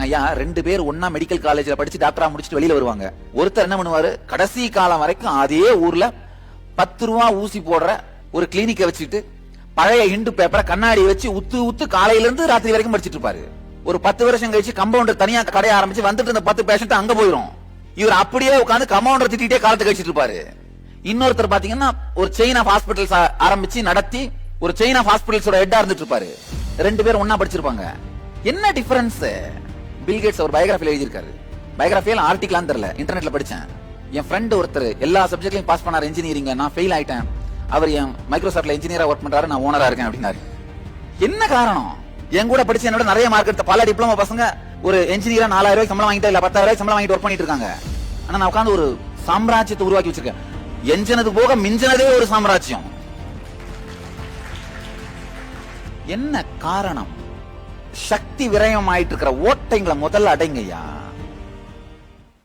ஐயா 2 பேர் ஒன்னா மெடிக்கல் காலேஜ்ல படிச்சு டாக்டரா முடிச்சுட்டு வெளியில வருவாங்க. ஒருத்தர் என்ன பண்ணுவாரு, கடைசி காலம் வரைக்கும் அதே ஊர்ல 10 ரூபா ஊசி போடுற ஒரு கிளினிக்கை வச்சுட்டு பழைய ஹிண்டு பேப்பரை கண்ணாடி வச்சு உத்து காலையில இருந்து ராத்திரி வரைக்கும் படிச்சிட்டு இருப்பாரு. ஒரு 10 வருஷம் கழிச்சு கம்பவுண்டர் தனியா கடையை ஆரம்பிச்சு வந்துட்டு இந்த 10 பேஷண்ட் அங்க போயிடும். இவர் அப்படியே உட்காந்து கம்பவுண்டர் திட்டிட்டே காலத்தை கழிச்சிட்டு இருப்பாரு. இன்னொருத்தர் பாத்தீங்கன்னா ஒரு செயின் ஆஃப் ஹாஸ்பிட்டல்ஸ் ஆரம்பிச்சு நடத்தி ஒரு செயின் ஆஃப் ஹாஸ்பிட்டல்ஸோட ஹெட்டா இருந்துட்டு இருப்பாரு. 2 பேர் ஒன்னா படிச்சிருப்பாங்க. என்ன டிஃபரன்ஸ்? பில் கேட்ஸ் ஒரு பயோகிராஃபில எழுதியிருக்காரு. பயோகிராஃபியில ஆர்டிகலான்னு தெரியல, இன்டர்நெட்ல படிச்சேன். என் ஃப்ரெண்ட் ஒருத்தர் எல்லா சப்ஜெக்ட்லயும் பாஸ் பண்ணாரு இன்ஜினியரிங், நான் ஃபெயில் ஆயிட்டேன். அவர் என் மைக்ரோசாஃப்ட்ல இன்ஜினியரா ஒர்க் பண்றாரு, நான் ஓனரா இருக்கேன் அப்படின்னாரு. என்ன காரணம்? என் கூட படிச்ச என்னோட நிறைய மார்க் எடுத்த பல டிப்ளமோ பசங்க ஒரு இன்ஜினியரா 4000 ரூபாய் சம்பளம் வாங்கிட்டா இல்ல 10000 ரூபாய் சம்பளம் வாங்கிட்டு ஒர்க் பண்ணிட்டு இருக்காங்க. ஆனா நான் உட்கார்ந்து ஒரு சாம்ராஜ்யத்தை உருவாக்கி வச்சிருக்கேன். எஞ்சனது போக மிஞ்சனதே ஒரு சாம்ராஜ்யம். என்ன காரணம்? சக்தி விரயம் ஆயிட்டு இருக்கிற ஓட்டைங்களை முதல்ல அடைங்கய்யா.